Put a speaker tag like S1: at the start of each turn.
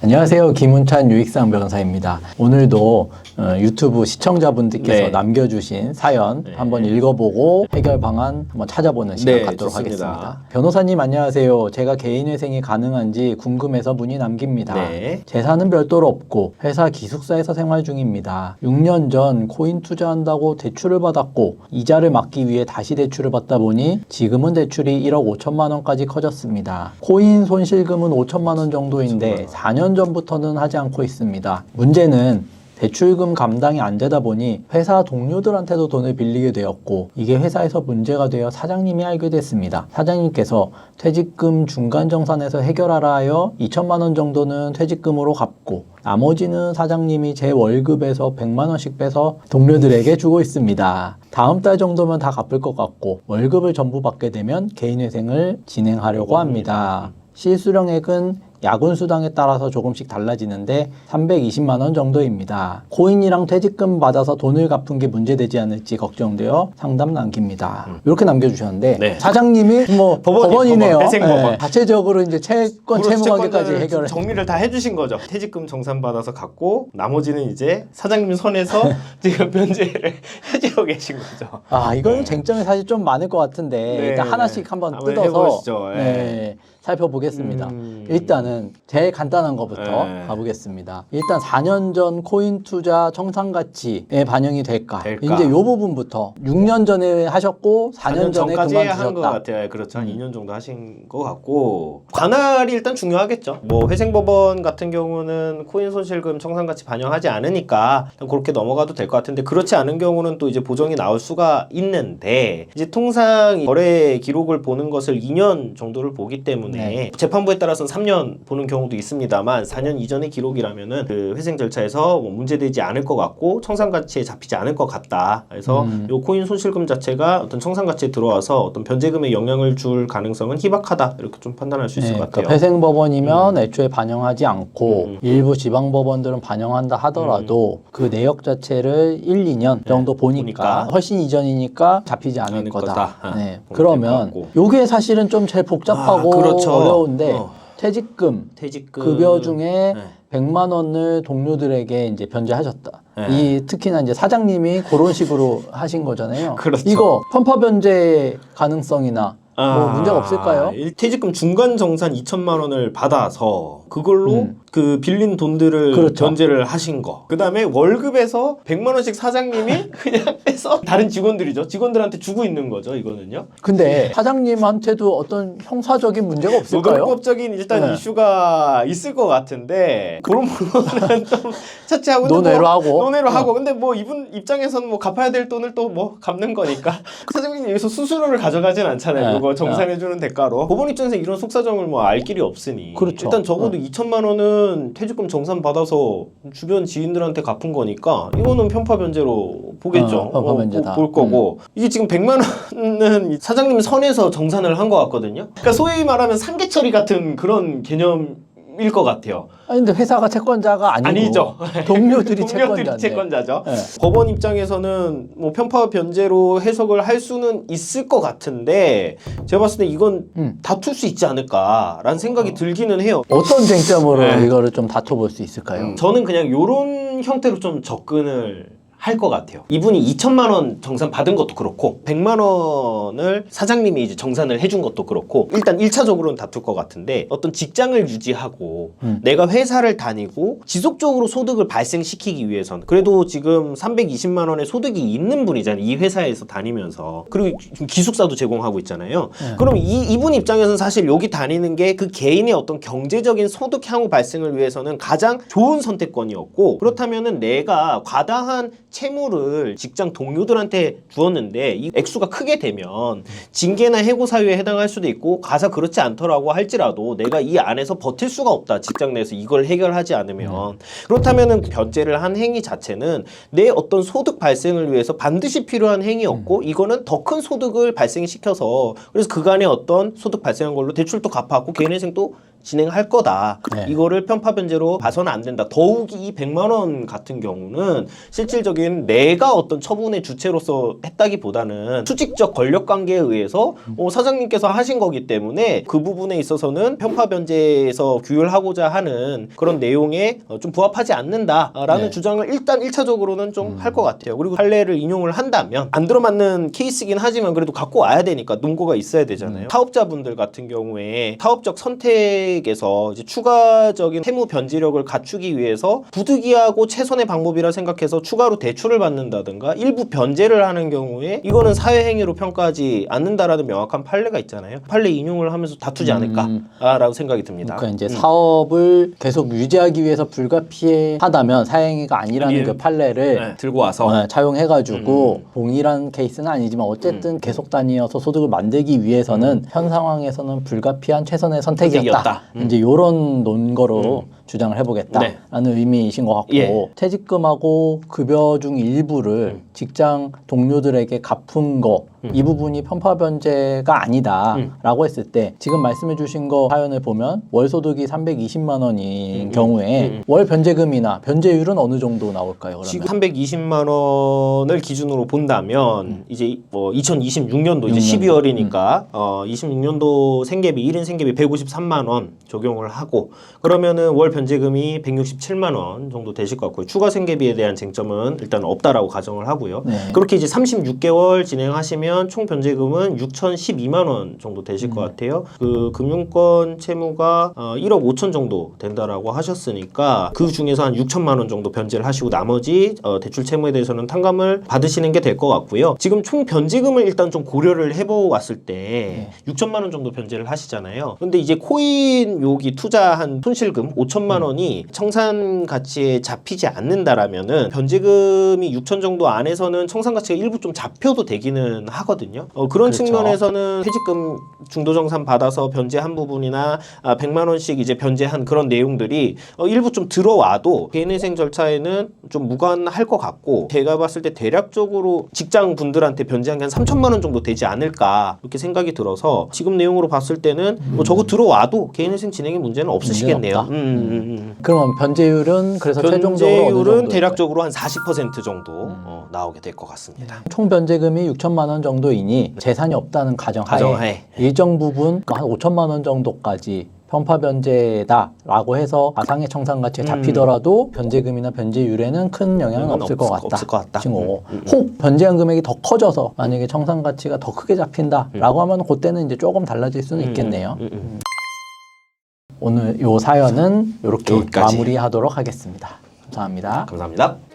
S1: 안녕하세요. 김운찬 유익상 변호사입니다. 오늘도 유튜브 시청자분들께서
S2: 네.
S1: 남겨주신 사연
S2: 네.
S1: 한번 읽어보고 해결 방안 한번 찾아보는 시간
S2: 네,
S1: 갖도록
S2: 좋습니다.
S1: 하겠습니다. 변호사님 안녕하세요. 제가 개인회생이 가능한지 궁금해서 문의 남깁니다.
S2: 네.
S1: 재산은 별도로 없고 회사 기숙사에서 생활 중입니다. 6년 전 코인 투자한다고 대출을 받았고 이자를 막기 위해 다시 대출을 받다 보니 지금은 대출이 1억 5천만 원까지 커졌습니다. 코인 손실금은 5천만 원 정도인데 4년 전부터는 하지 않고 있습니다. 문제는 대출금 감당이 안 되다 보니 회사 동료들한테도 돈을 빌리게 되었고 이게 회사에서 문제가 되어 사장님이 알게 됐습니다. 사장님께서 퇴직금 중간정산에서 해결하라 하여 2천만 원 정도는 퇴직금으로 갚고 나머지는 사장님이 제 월급에서 100만 원씩 빼서 동료들에게 주고 있습니다. 다음 달 정도면 다 갚을 것 같고 월급을 전부 받게 되면 개인회생을 진행하려고 합니다. 실수령액은 야근 수당에 따라서 조금씩 달라지는데 320만 원 정도입니다. 코인이랑 퇴직금 받아서 돈을 갚은 게 문제되지 않을지 걱정되어 상담 남깁니다. 이렇게 남겨주셨는데
S2: 네.
S1: 사장님이 뭐
S2: 법원이네요. 회생법원.
S1: 자체적으로 이제 채권 채무관계까지 해결을
S2: 정리를 다 해주신 거죠. 퇴직금 정산받아서 갚고 나머지는 이제 사장님 선에서 지금 변제를 해주고 계신 거죠.
S1: 아 이거는 쟁점이 사실 좀 많을 것 같은데
S2: 네,
S1: 일단 하나씩
S2: 네.
S1: 한번
S2: 한번
S1: 뜯어서
S2: 해보시죠. 네.
S1: 네, 살펴보겠습니다. 일단은 제일 간단한 것부터
S2: 네.
S1: 가보겠습니다. 일단 4년 전 코인 투자 청산가치에 반영이 될까?
S2: 될까?
S1: 이제 이 부분부터 6년 전에 하셨고 4년 전에
S2: 전까지 한 것
S1: 그만두셨다.
S2: 같아요. 그렇죠. 한 2년 정도 하신 것 같고 관할이 일단 중요하겠죠. 뭐 회생법원 같은 경우는 코인 손실금 청산가치 반영하지 않으니까 그렇게 넘어가도 될 것 같은데 그렇지 않은 경우는 또 이제 보정이 나올 수가 있는데 이제 통상 거래 기록을 보는 것을 2년 정도를 보기 때문에
S1: 네.
S2: 재판부에 따라서는 3년 보는 경우도 있습니다만 4년 이전의 기록이라면은 그 회생 절차에서 뭐 문제되지 않을 것 같고 청산가치에 잡히지 않을 것 같다. 그래서 요 코인 손실금 자체가 어떤 청산가치에 들어와서 어떤 변제금에 영향을 줄 가능성은 희박하다. 이렇게 좀 판단할 수 있을 것 같아요.
S1: 그러니까 회생법원이면 애초에 반영하지 않고 일부 지방법원들은 반영한다 하더라도 그 내역 자체를 1, 2년 정도 보니까 훨씬 이전이니까 잡히지 않을 거다. 네. 그러면 요게 사실은 좀 제일 복잡하고
S2: 그렇죠.
S1: 어려운데 퇴직금,
S2: 퇴직금
S1: 급여 중에
S2: 네.
S1: 100만 원을 동료들에게 이제 변제하셨다.
S2: 네.
S1: 이 특히나 이제 사장님이 그런 식으로 하신 거잖아요.
S2: 그렇죠.
S1: 이거 편파 변제 가능성이나 뭐 문제가 없을까요?
S2: 퇴직금 중간 정산 2천만 원을 받아서 그걸로 그 빌린 돈들을
S1: 그렇죠.
S2: 변제를 하신 거. 그다음에 월급에서 100만 원씩 사장님이 그냥 빼서 다른 직원들이죠. 직원들한테 주고 있는 거죠. 이거는요.
S1: 근데 사장님한테도 어떤 형사적인 문제가 없을까요?
S2: 노동법적인 일단
S1: 네.
S2: 이슈가 있을 것 같은데 그런 부분은 좀 차치하고
S1: 논외로 하고.
S2: 논외로 하고 근데 뭐 이분 입장에서는 뭐 갚아야 될 돈을 또 뭐 갚는 거니까 사장님이 여기서 수수료를 가져가진 않잖아요.
S1: 네.
S2: 그거 정산해주는 대가로 법원 입장에서 이런 속사정을 뭐 알 길이 없으니
S1: 그렇죠.
S2: 일단 적어도 2천만 원은 퇴직금 정산 받아서 주변 지인들한테 갚은 거니까 이거는 편파 변제로 보겠죠.
S1: 편파 변제다.
S2: 볼 거고 이게 지금 100만 원은 사장님 선에서 정산을 한 것 같거든요. 그러니까 소위 말하면 상계처리 같은 그런 개념일 것 같아요.
S1: 아니 근데 회사가 채권자가 아니고
S2: 아니죠.
S1: 동료들이 채권자인데.
S2: 채권자죠.
S1: 네.
S2: 법원 입장에서는 뭐 편파 변제로 해석을 할 수는 있을 것 같은데 제가 봤을 때 이건 다툴 수 있지 않을까라는 생각이 들기는 해요.
S1: 어떤 쟁점으로
S2: 네.
S1: 이거를 좀 다퉈볼 수 있을까요?
S2: 저는 그냥 이런 형태로 좀 접근을 할 것 같아요. 이분이 2천만 원 정산 받은 것도 그렇고 100만 원을 사장님이 이제 정산을 해준 것도 그렇고 일단 1차적으로는 다툴 것 같은데 어떤 직장을 유지하고 내가 회사를 다니고 지속적으로 소득을 발생시키기 위해서는 그래도 지금 320만 원의 소득이 있는 분이잖아요. 이 회사에서 다니면서 그리고 지금 기숙사도 제공하고 있잖아요. 그럼 이분 입장에서는 사실 여기 다니는 게 그 개인의 어떤 경제적인 소득 향후 발생을 위해서는 가장 좋은 선택권이었고 그렇다면은 내가 과다한 채무를 직장 동료들한테 주었는데 이 액수가 크게 되면 징계나 해고 사유에 해당할 수도 있고 가사 그렇지 않더라고 할지라도 내가 이 안에서 버틸 수가 없다. 직장 내에서 이걸 해결하지 않으면 그렇다면은 변제를 한 행위 자체는 내 어떤 소득 발생을 위해서 반드시 필요한 행위였고 이거는 더 큰 소득을 발생시켜서 그래서 그간의 어떤 소득 발생한 걸로 대출도 갚았고 개인회생도 진행할 거다.
S1: 네.
S2: 이거를 편파 변제로 봐서는 안 된다. 더욱이 이 100만 원 같은 경우는 실질적인 내가 어떤 처분의 주체로서 했다기보다는 수직적 권력 관계에 의해서 사장님께서 하신 거기 때문에 그 부분에 있어서는 편파 변제에서 규율하고자 하는 그런 내용에 좀 부합하지 않는다라는
S1: 네.
S2: 주장을 일단 1차적으로는 좀 할 것 같아요. 그리고 판례를 인용을 한다면 안 들어맞는 케이스긴 하지만 그래도 갖고 와야 되니까 논거가 있어야 되잖아요. 사업자분들 같은 경우에 사업적 선택에서 이제 추가적인 세무 변제력을 갖추기 위해서 부득이하고 최선의 방법이라 생각해서 추가로 대출을 받는다든가 일부 변제를 하는 경우에 이거는 사회행위로 평가하지 않는다라는 명확한 판례가 있잖아요. 판례 인용을 하면서 다투지 않을까라고 생각이 듭니다.
S1: 그러니까 이제 사업을 계속 유지하기 위해서 불가피하다면 사행위가 아니라는 그 판례를
S2: 네, 들고 와서
S1: 차용해가지고 동일한 케이스는 아니지만 어쨌든 계속 단위여서 소득을 만들기 위해서는 현 상황에서는 불가피한 최선의 선택이었다. 이제 이런 논거로 주장을 해보겠다라는 의미이신 것 같고
S2: 예.
S1: 퇴직금하고 급여 중 일부를 직장 동료들에게 갚은 거 이 부분이 편파 변제가 아니다라고 했을 때 지금 말씀해 주신 거 사연을 보면 월 소득이 320만 원인 경우에 월 변제금이나 변제율은 어느 정도 나올까요? 그러면?
S2: 지금 320만 원을 기준으로 본다면 이제 2026년도 이제 12월이니까 26년도 생계비 1인 생계비 153만 원 적용을 하고 그러면은 월 변제금이 167만 원 정도 되실 것 같고요. 추가 생계비에 대한 쟁점은 일단 없다라고 가정을 하고요.
S1: 네.
S2: 그렇게 이제 36개월 진행하시면 총 변제금은 6,012만 원 정도 되실 것 같아요. 그 금융권 채무가 1억 5천 정도 된다라고 하셨으니까 그 중에서 한 6천만 원 정도 변제를 하시고 나머지 대출 채무에 대해서는 탕감을 받으시는 게 될 것 같고요. 지금 총 변제금을 일단 좀 고려를 해보았을 때 6천만 원 정도 변제를 하시잖아요. 근데 이제 코인 여기 투자한 손실금 5천만 원이 청산 가치에 잡히지 않는다라면은 변제금이 6천 정도 안에서는 청산 가치가 일부 좀 잡혀도 되기는 하거든요. 그런
S1: 그렇죠.
S2: 측면에서는 퇴직금 중도정산 받아서 변제한 부분이나 100만 원씩 이제 변제한 그런 내용들이 일부 좀 들어와도 개인회생 절차에는 좀 무관할 것 같고 제가 봤을 때 대략적으로 직장 분들한테 변제한 게 한 3천만 원 정도 되지 않을까 이렇게 생각이 들어서 지금 내용으로 봤을 때는 뭐 저거 들어와도 개인회생 진행에 문제는 없으시겠네요.
S1: 그러면 변제율은 그래서 최종적으로 어느
S2: 변제율은
S1: 정도
S2: 대략적으로 한 40% 정도 나오게 될 것 같습니다.
S1: 총 변제금이 6천만 원 정도이니 재산이 없다는 가정하에 일정 부분 한 5천만 원 정도까지 편파 변제다라고 해서 가상의 청산 가치가 잡히더라도 변제금이나 변제율에는 큰 영향은 없을 것 같다.
S2: 없을 것 같다.
S1: 혹 변제한 금액이 더 커져서 만약에 청산 가치가 더 크게 잡힌다라고 하면 그때는 이제 조금 달라질 수는 있겠네요. 오늘 요 사연은 이렇게
S2: 여기까지.
S1: 마무리하도록 하겠습니다. 감사합니다.
S2: 감사합니다.